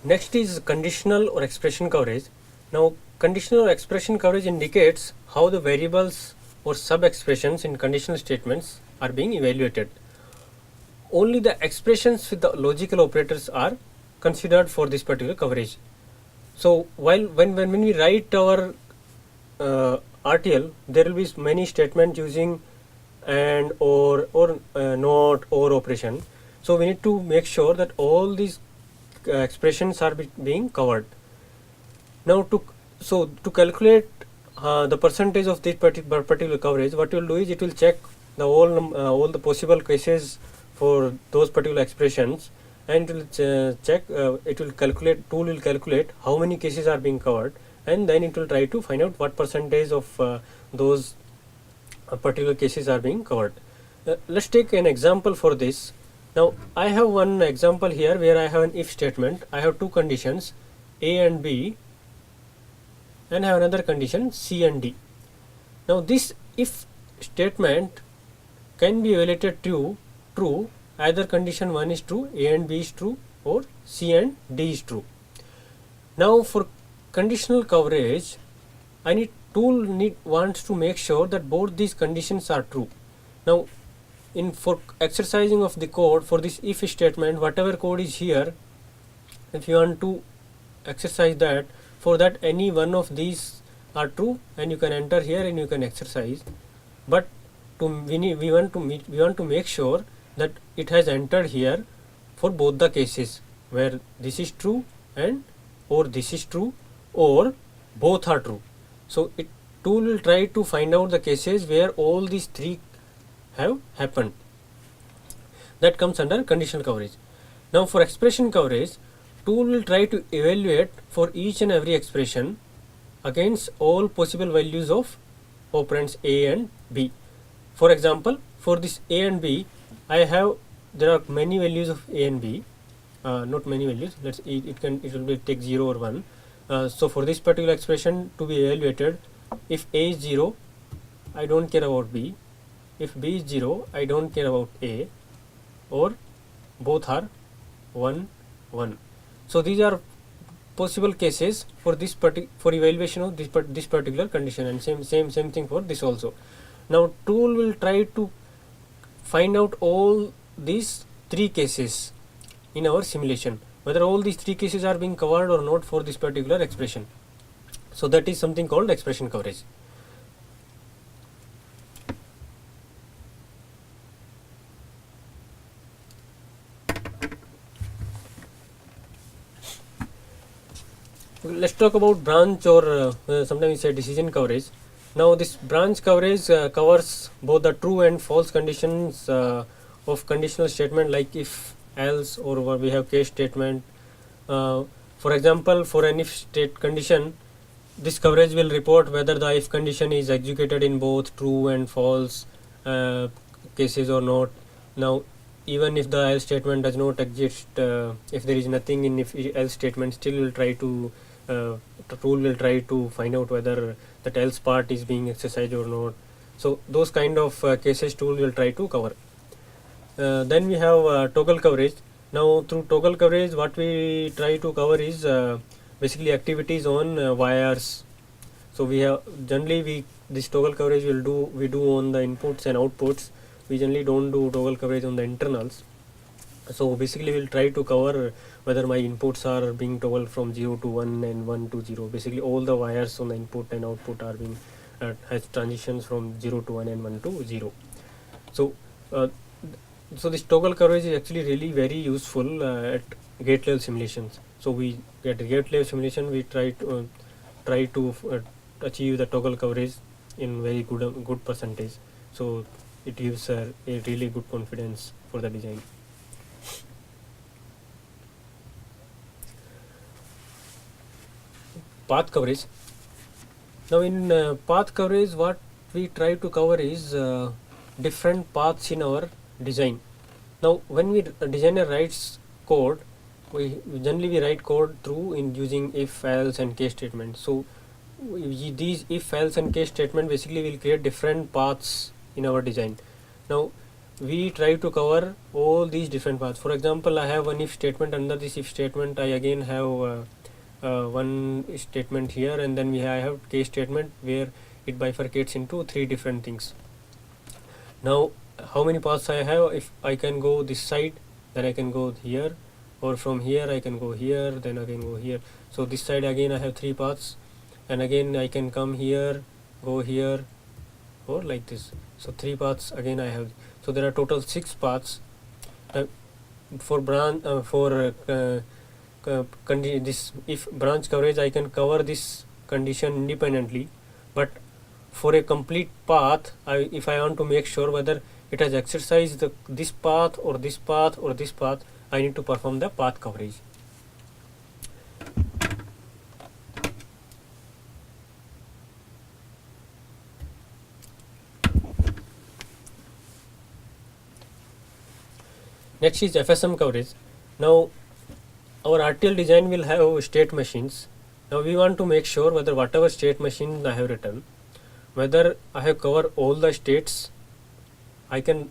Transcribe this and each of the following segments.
Next is conditional or expression coverage. Now, conditional or expression coverage indicates how the variables or sub-expressions in conditional statements are being evaluated. Only the expressions with the logical operators are considered for this particular coverage. So, when we write our RTL, there will be many statements using and or not or operation. So we need to make sure that all these expressions are being covered. Now to calculate the percentage of this particular coverage, what you will do is it will check the all the possible cases for those particular expressions, and it will it will calculate, tool will calculate how many cases are being covered, and then it will try to find out what percentage of those particular cases are being covered. Let's take an example for this. Now I have one example here where I have an if statement. I have two conditions, A and B, and I have another condition, C and D. Now this if statement can be evaluated true, either condition 1 is true, A and B is true, or C and D is true. Now for conditional coverage, tool wants to make sure that both these conditions are true. Now for exercising of the code for this if statement, whatever code is here, if you want to exercise that, for that any one of these are true, and you can enter here and you can exercise. But we want to make sure that it has entered here for both the cases where this is true and or this is true or both are true. So tool will try to find out the cases where all these three have happened. That comes under conditional coverage. Now for expression coverage, tool will try to evaluate for each and every expression against all possible values of operands A and B. For example, for this A and B, there are many values of A and B, not many values. It will be take 0 or 1. So for this particular expression to be evaluated, if A is 0, I don't care about B. If B is 0, I don't care about A, or both are 1, 1. So these are possible cases for this for evaluation of this particular condition, and same thing for this also. Now tool will try to find out all these three cases in our simulation, whether all these three cases are being covered or not for this particular expression. So that is something called expression coverage. Let's talk about branch, or sometimes we say decision coverage. Now this branch coverage covers both the true and false conditions of conditional statement, like if, else, or we have case statement. For example, for an if state condition, this coverage will report whether the if condition is executed in both true and false cases or not. Now even if the else statement does not exist, if there is nothing in if else statement, still will try to the tool will try to find out whether that else part is being exercised or not. So those kind of cases tool will try to cover. Then we have toggle coverage. Now through toggle coverage, what we try to cover is basically activities on wires. So we have generally this toggle coverage we do on the inputs and outputs. We generally don't do toggle coverage on the internals. So basically we'll try to cover whether my inputs are being toggled from 0 to 1 and 1 to 0. Basically all the wires on the input and output are being has transitions from 0 to 1 and 1 to 0. So so this toggle coverage is actually really very useful at gate level simulations. So we at gate level simulation we try to achieve the toggle coverage in very good percentage. So it gives a really good confidence for the design. Path coverage. Now in path coverage, what we try to cover is different paths in our design. Now when designer writes code, we generally write code through in using if, else and case statement. So these if, else and case statement basically will create different paths in our design. Now we try to cover all these different paths. For example, I have one if statement. Under this if statement, I again have one statement here, and then I have case statement where it bifurcates into three different things. Now how many paths I have? If I can go this side, then I can go here, or from here I can go here, then I can go here. So this side again I have three paths, and again I can come here, go here, or like this. So three paths again I have. So there are total 6 paths. For branch this if branch coverage, I can cover this condition independently, but for a complete path, if I want to make sure whether it has exercised this path or this path or this path, I need to perform the path coverage. Next is FSM coverage. Now our RTL design will have state machines. Now we want to make sure whether whatever state machine I have written, whether I have covered all the states. I can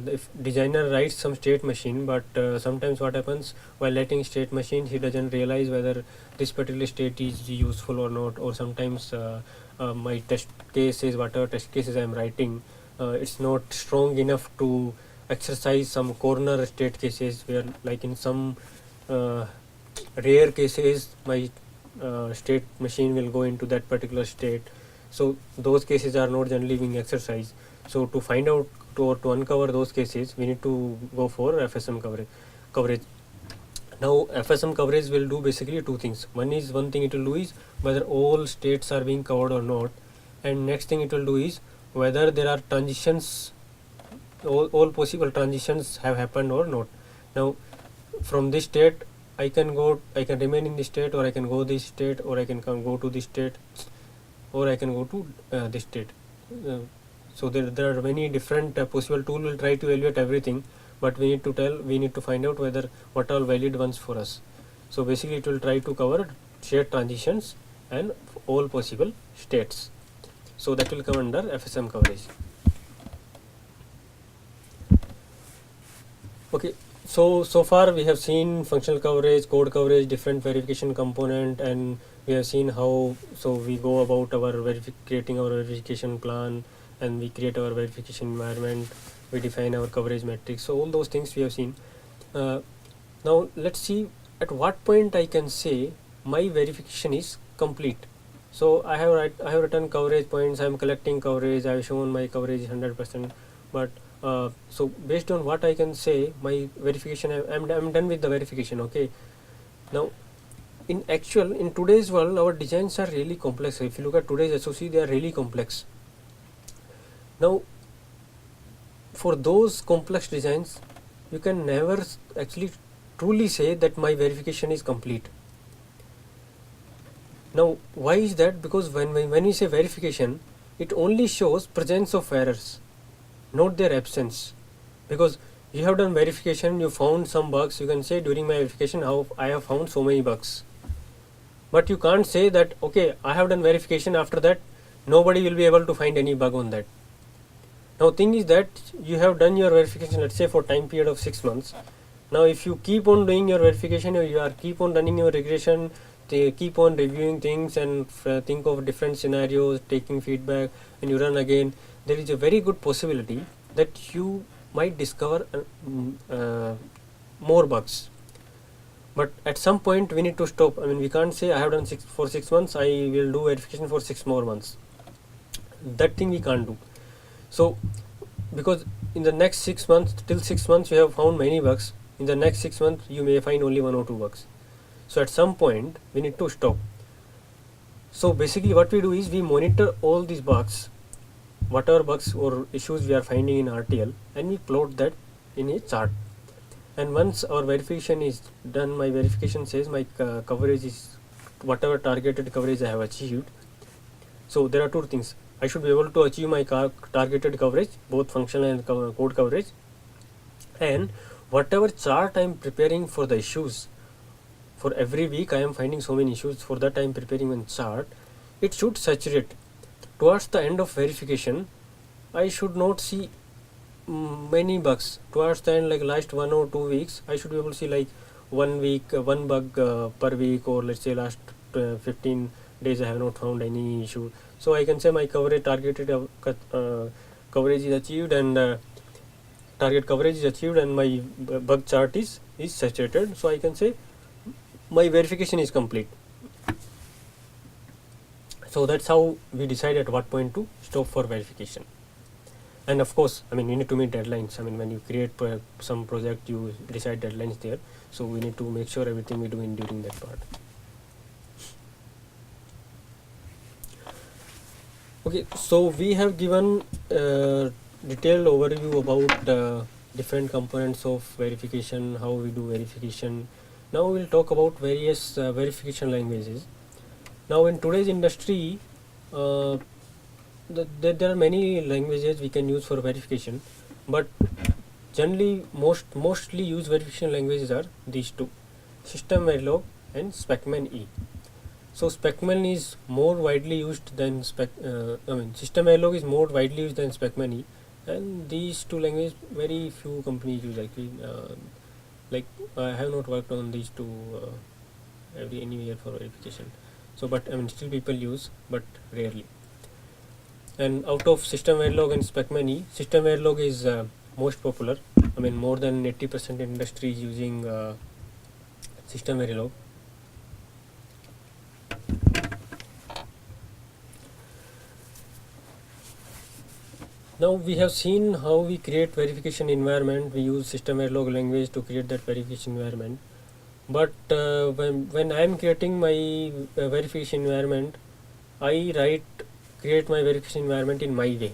if designer writes some state machine, but sometimes what happens while writing state machine, he doesn't realize whether this particular state is useful or not, or sometimes my test cases, whatever test cases I am writing, it's not strong enough to exercise some corner state cases where, like in some rare cases, my state machine will go into that particular state. So those cases are not generally being exercised. So to find out to uncover those cases, we need to go for FSM coverage. Now FSM coverage will do basically two things. One thing it will do is whether all states are being covered or not, and next thing it will do is whether there are transitions, all possible transitions have happened or not. Now from this state I can remain in this state, or I can go this state, or I can go to this state, or I can go to this state. So there are many different possible tool will try to evaluate everything, but we need to find out whether what are valid ones for us. So basically it will try to cover state transitions and all possible states. So that will come under FSM coverage. Okay, so far we have seen functional coverage, code coverage, different verification component, and we have seen how we go about our creating our verification plan, and we create our verification environment, we define our coverage metrics. So all those things we have seen. Now let's see at what point I can say my verification is complete. So I have written coverage points, I am collecting coverage, I have shown my coverage is 100%, but so based on what I can say my verification, I'm done with the verification. Okay, now in today's world our designs are really complex. If you look at today's SOC, they are really complex. Now for those complex designs, you can never actually truly say that my verification is complete. Now why is that? Because when we say verification, it only shows presence of errors, not their absence. Because you have done verification, you found some bugs, you can say during my verification how I have found so many bugs, but you can't say that okay, I have done verification, after that nobody will be able to find any bug on that. Now thing is that you have done your verification, let's say for time period of 6 months. Now if you keep on doing your verification, or you are keep on running your regression, they keep on reviewing things and think of different scenarios, taking feedback, and you run again, there is a very good possibility that you might discover more bugs. But at some point we need to stop. I mean, we can't say I have done for 6 months, I will do verification for 6 more months. That thing we can't do. So because in the next 6 months, till 6 months you have found many bugs, in the next 6 months you may find only 1 or 2 bugs. So at some point we need to stop. So basically what we do is we monitor all these bugs, whatever bugs or issues we are finding in RTL, and we plot that in a chart. And once our verification is done, my verification says my coverage is whatever targeted coverage I have achieved. So there are two things. I should be able to achieve my targeted coverage, both functional and code coverage, and whatever chart I am preparing for the issues. For every week I am finding so many issues, for that I am preparing one chart. It should saturate. Towards the end of verification, I should not see many bugs towards the end, like last 1 or 2 weeks I should be able to see like 1 week, one bug per week, or let's say last 15 days I have not found any issue. So I can say my coverage targeted coverage is achieved, and target coverage is achieved, and my bug chart is saturated. So I can say my verification is complete. So that's how we decide at what point to stop for verification. And of course, I mean, you need to meet deadlines. I mean, when you create some project, you decide deadlines there. So we need to make sure everything we do in during that part. Okay, so we have given detailed overview about different components of verification, how we do verification. Now we'll talk about various verification languages. Now in today's industry, there are many languages we can use for verification, but generally mostly used verification languages are these two: System Verilog and Specman E. So Specman is more widely used than System Verilog is more widely used than Specman E, and these two languages very few companies use actually. Like I have not worked on these two anywhere for verification. So, but I mean, still people use, but rarely. And out of System Verilog and Specman E, System Verilog is most popular. I mean, more than 80% industry is using System Verilog. Now we have seen how we create verification environment. We use System Verilog language to create that verification environment. But when I am creating my verification environment, I create my verification environment in my way.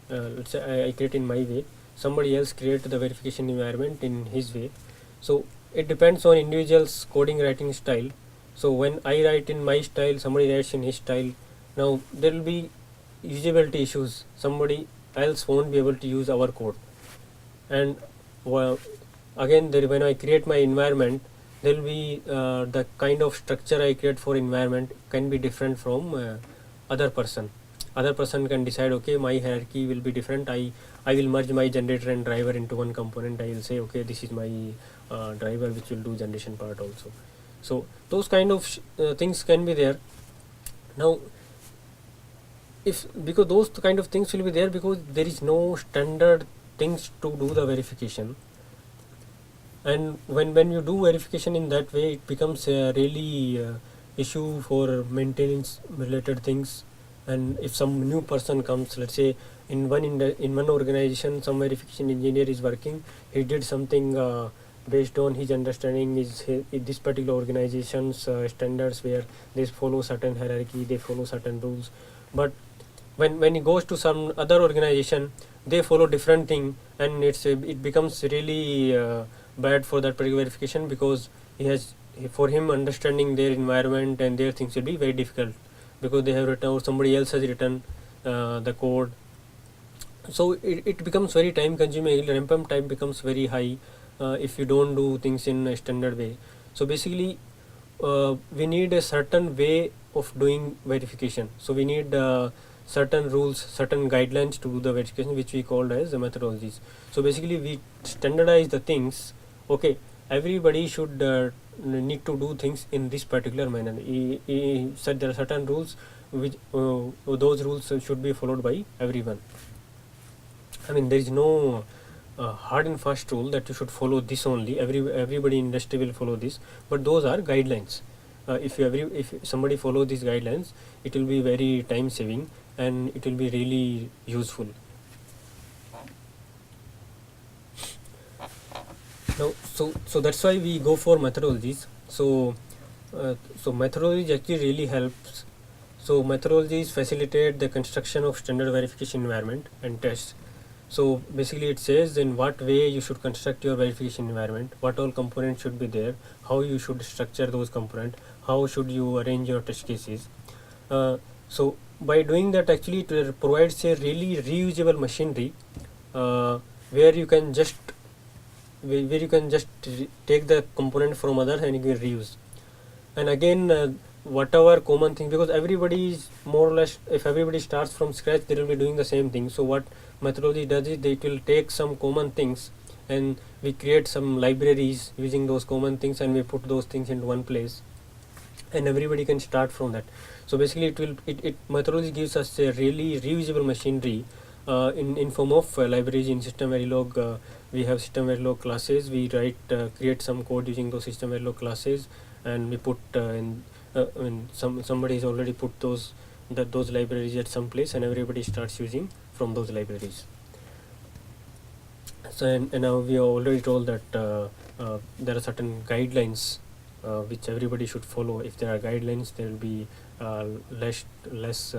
Let's say I create in my way. Somebody else create the verification environment in his way. So it depends on individual's coding writing style. So when I write in my style, somebody writes in his style. Now there will be usability issues. Somebody else won't be able to use our code. And again, when I create my environment, there will be the kind of structure I create for environment can be different from other person. Other person can decide, okay, my hierarchy will be different. I will merge my generator and driver into one component. I will say, okay, this is my driver which will do generation part also. So those kind of things can be there. Now, because those kind of things will be there because there is no standard things to do the verification. And when you do verification in that way, it becomes a really issue for maintenance related things. And if some new person comes, let's say in one organization, some verification engineer is working, he did something based on his understanding this particular organization's standards, where they follow certain hierarchy, they follow certain rules. But when he goes to some other organization, they follow different thing, and it becomes really bad for that particular verification, because for him understanding their environment and their things will be very difficult, because they have written or somebody else has written the code. So it becomes very time consuming. Runtime time becomes very high if you don't do things in a standard way. So basically we need a certain way of doing verification. So we need certain rules, certain guidelines to do the verification, which we called as the methodologies. So basically we standardize the things. Okay, everybody should need to do things in this particular manner. He said there are certain rules which those rules should be followed by everyone. I mean, there is no hard and fast rule that you should follow this only. Everybody in industry will follow this, but those are guidelines. If somebody follow these guidelines, it will be very time saving and it will be really useful. Now, so that's why we go for methodologies. So methodology actually really helps. So methodologies facilitate the construction of standard verification environment and tests. So basically it says in what way you should construct your verification environment, what all components should be there, how you should structure those components, how should you arrange your test cases. So by doing that, actually it provides a really reusable machinery where you can just take the component from others and you can reuse. And again whatever common thing, because everybody is more or less, if everybody starts from scratch, they will be doing the same thing. So what methodology does is it will take some common things and we create some libraries using those common things, and we put those things into one place and everybody can start from that. So basically it methodology gives us a really reusable machinery in form of libraries. In System Verilog we have System Verilog classes. We create some code using those System Verilog classes, and we put when somebody has already put those libraries at some place, and everybody starts using from those libraries. So and now we have already told that there are certain guidelines which everybody should follow. If there are guidelines, there will be less